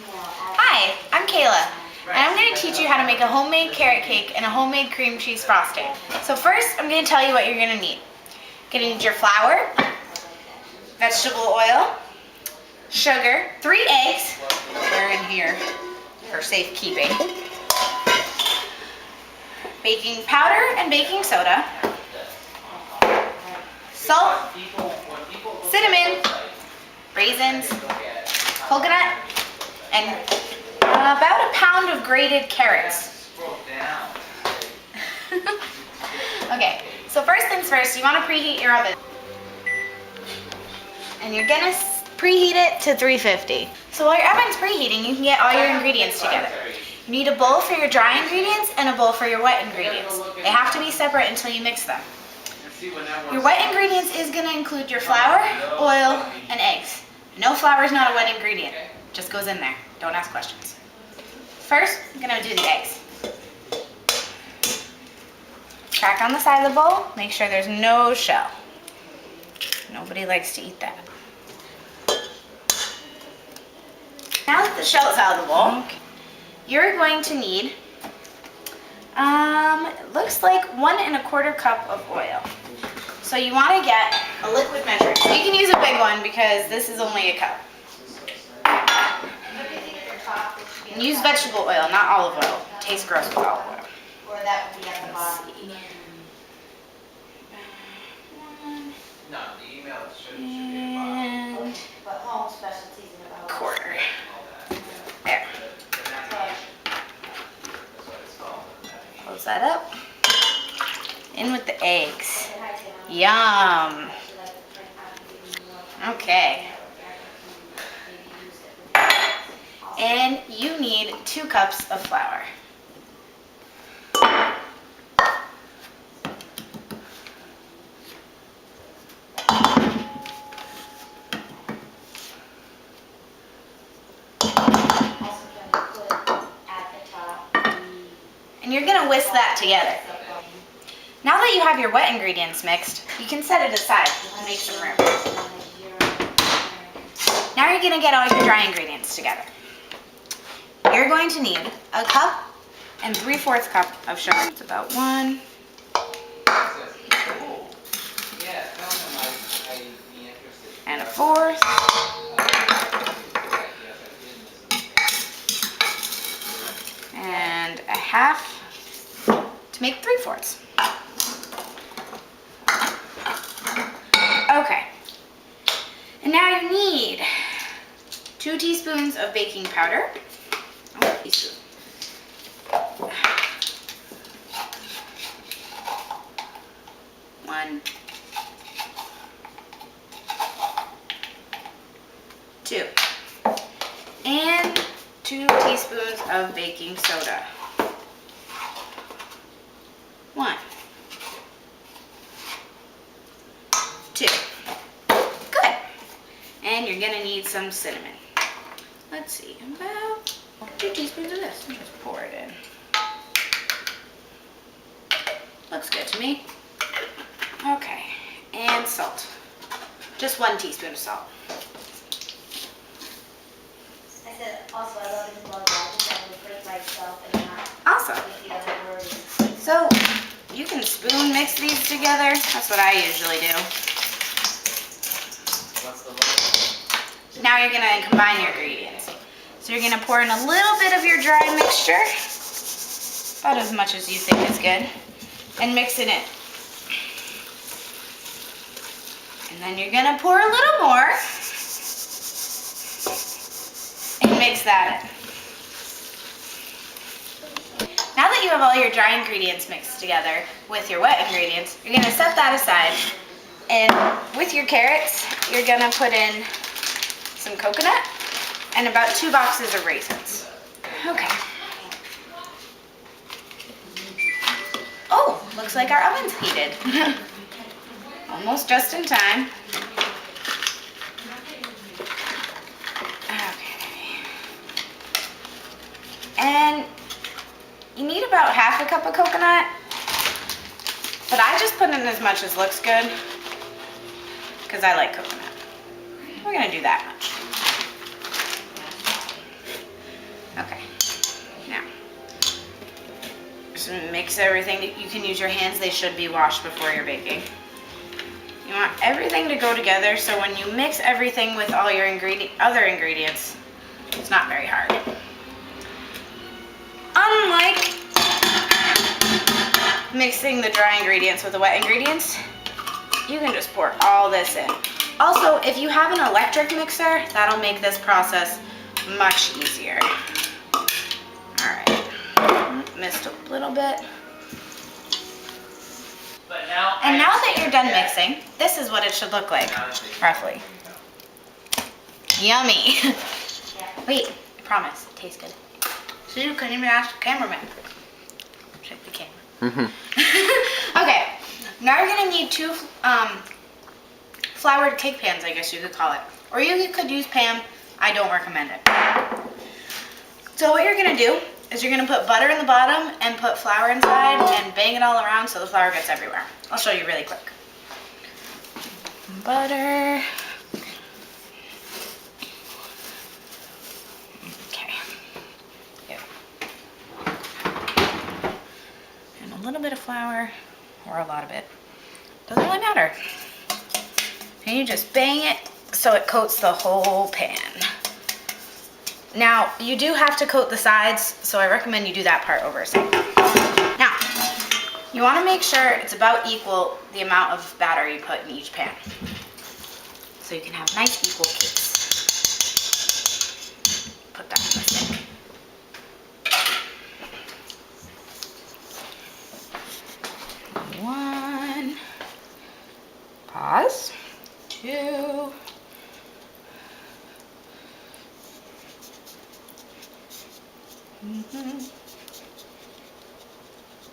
Hi, I'm Kayla, and I'm going to teach you how to make a homemade carrot cake and a homemade cream cheese frosting. So first, I'm going to tell you what you're going to need. You're going to need your flour, vegetable oil, sugar, 3 eggs, they're in here for safekeeping, baking powder and baking soda, salt, cinnamon, raisins, coconut, and about a pound of grated carrots. Okay, so first things first, you want to preheat your oven. And you're gonna preheat it to 350. So while your oven's preheating, you can get all your ingredients together. You need a bowl for your dry ingredients and a bowl for your wet ingredients. They have to be separate until you mix them. Your wet ingredients is gonna include your flour, oil, and eggs. No, flour is not a wet ingredient. It just goes in there. Don't ask questions. First, I'm gonna do the eggs. Crack on the side of the bowl, make sure there's no shell. Nobody likes to eat that. Now that the shell is out of the bowl, you're going to need, it looks like 1 1/4 cup of oil. So you want to get a liquid measuring. You can use a big one because this is only a cup. And use vegetable oil, not olive oil. It tastes gross with olive oil. Let's see. And quarter. There. Close that up. In with the eggs. Yum. Okay. And you need 2 cups of flour. And you're going to whisk that together. Now that you have your wet ingredients mixed, you can set it aside to make some room. Now you're going to get all your dry ingredients together. You're going to need a cup and 3/4 cup of sugar. It's about 1. And a 1/4. And a 1/2 to make 3/4. Okay. And now you need 2 teaspoons of baking powder. Oh, teaspoon. 1, 2, and 2 teaspoons of baking soda. 1, 2. Good. And you're gonna need some cinnamon. Let's see, about 2 teaspoons of this. Just pour it in. Looks good to me. Okay, and salt. Just 1 teaspoon of salt. I said also I love his love. I think I would break myself and not Awesome. with the other words. So you can spoon mix these together. That's what I usually do. Now you're gonna combine your ingredients. So you're gonna pour in a little bit of your dry mixture, about as much as you think is good, and mix it in. And then you're gonna pour a little more and mix that in. Now that you have all your dry ingredients mixed together with your wet ingredients, you're gonna set that aside. And with your carrots, you're gonna put in some coconut and about 2 boxes of raisins. Okay. Oh, looks like our oven's heated. Almost just in time. Okay. And you need about 1/2 cup of coconut, but I just put in as much as looks good because I like coconut. We're gonna do that much. Okay, now, just mix everything. You can use your hands, they should be washed before you're baking. You want everything to go together, so when you mix everything with all your other ingredients, it's not very hard. Unlike mixing the dry ingredients with the wet ingredients, you can just pour all this in. Also, if you have an electric mixer, that'll make this process much easier. All right, missed a little bit. And now that you're done mixing, this is what it should look like, roughly. Yummy. Wait, I promise, it tastes good. So you couldn't even ask the cameraman. Check the camera. Okay, now you're gonna need 2 floured cake pans, I guess you could call it. Or you could use Pam, I don't recommend it. So what you're gonna do is you're gonna put butter in the bottom and put flour inside and bang it all around so the flour gets everywhere. I'll show you really quick. Butter. Okay. Yeah. And a little bit of flour, or a lot of it. Doesn't really matter. And you just bang it so it coats the whole pan. Now, you do have to coat the sides, so I recommend you do that part over a second. Now, you want to make sure it's about equal the amount of batter you put in each pan, so you can have nice equal cakes. Put that in the stick. One. Pause. 2.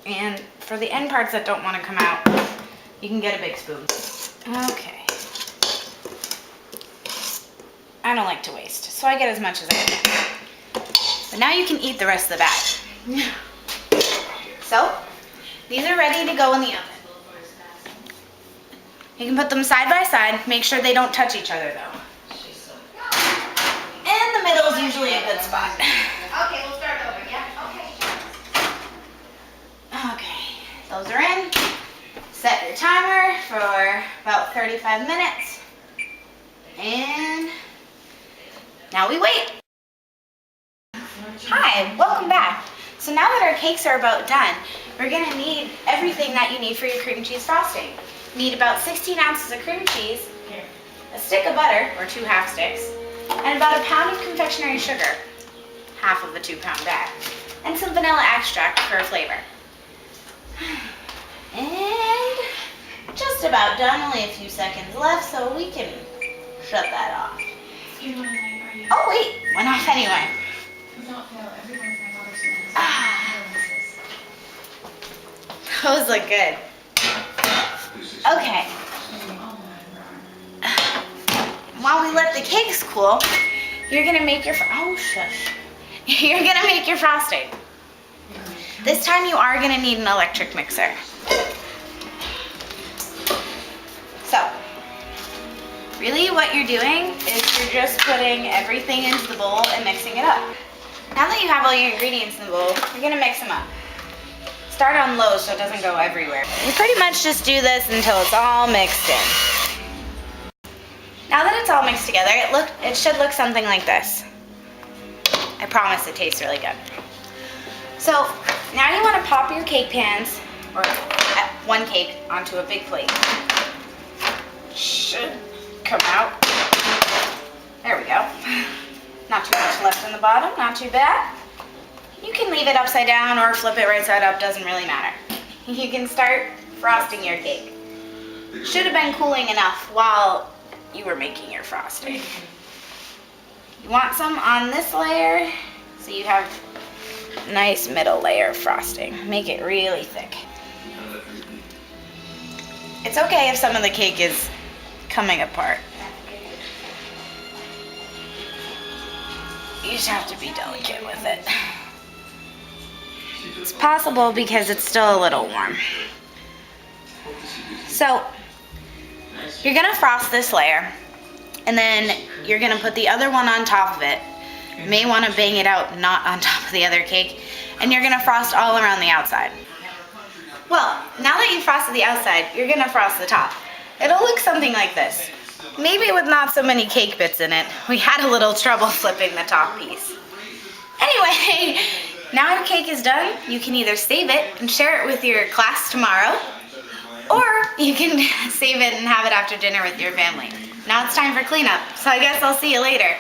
And for the end parts that don't want to come out, you can get a big spoon. Okay. I don't like to waste, so I get as much as I can. But now you can eat the rest of the batch. So, these are ready to go in the oven. You can put them side by side. Make sure they don't touch each other though. And the middle is usually a good spot. Okay, we'll start over, yeah? Okay. Okay, those are in. Set your timer for about 35 minutes. And now we wait. Hi, welcome back. So now that our cakes are about done, we're gonna need everything that you need for your cream cheese frosting. You need about 16 ounces of cream cheese, a stick of butter, or 2 half sticks, and about a pound of confectionery sugar, half of the 2-pound bag, and some vanilla extract for a flavor. And just about done, only a few seconds left, so we can shut that off. Oh wait, went off anyway. Those look good. Okay. While we let the cakes cool, you're gonna make your You're gonna make your frosting. This time you are gonna need an electric mixer. So, really what you're doing is you're just putting everything into the bowl and mixing it up. Now that you have all your ingredients in the bowl, you're gonna mix them up. Start on low so it doesn't go everywhere. You pretty much just do this until it's all mixed in. Now that it's all mixed together, it should look something like this. I promise it tastes really good. So now you want to pop your cake pans, or one cake, onto a big plate. Should come out. There we go. Not too much left in the bottom, not too bad. You can leave it upside down or flip it right side up, doesn't really matter. You can start frosting your cake. Should have been cooling enough while you were making your frosting. You want some on this layer, so you have a nice middle layer of frosting. Make it really thick. It's okay if some of the cake is coming apart. You just have to be delicate with it. It's possible because it's still a little warm. So, you're gonna frost this layer, and then you're gonna put the other one on top of it. You may want to bang it out not on top of the other cake, and you're going to frost all around the outside. Well, now that you've frosted the outside, you're going to frost the top. It'll look something like this. Maybe with not so many cake bits in it. We had a little trouble flipping the top piece. Anyway, now your cake is done. You can either save it and share it with your class tomorrow, or you can save it and have it after dinner with your family. Now it's time for cleanup, so I guess I'll see you later.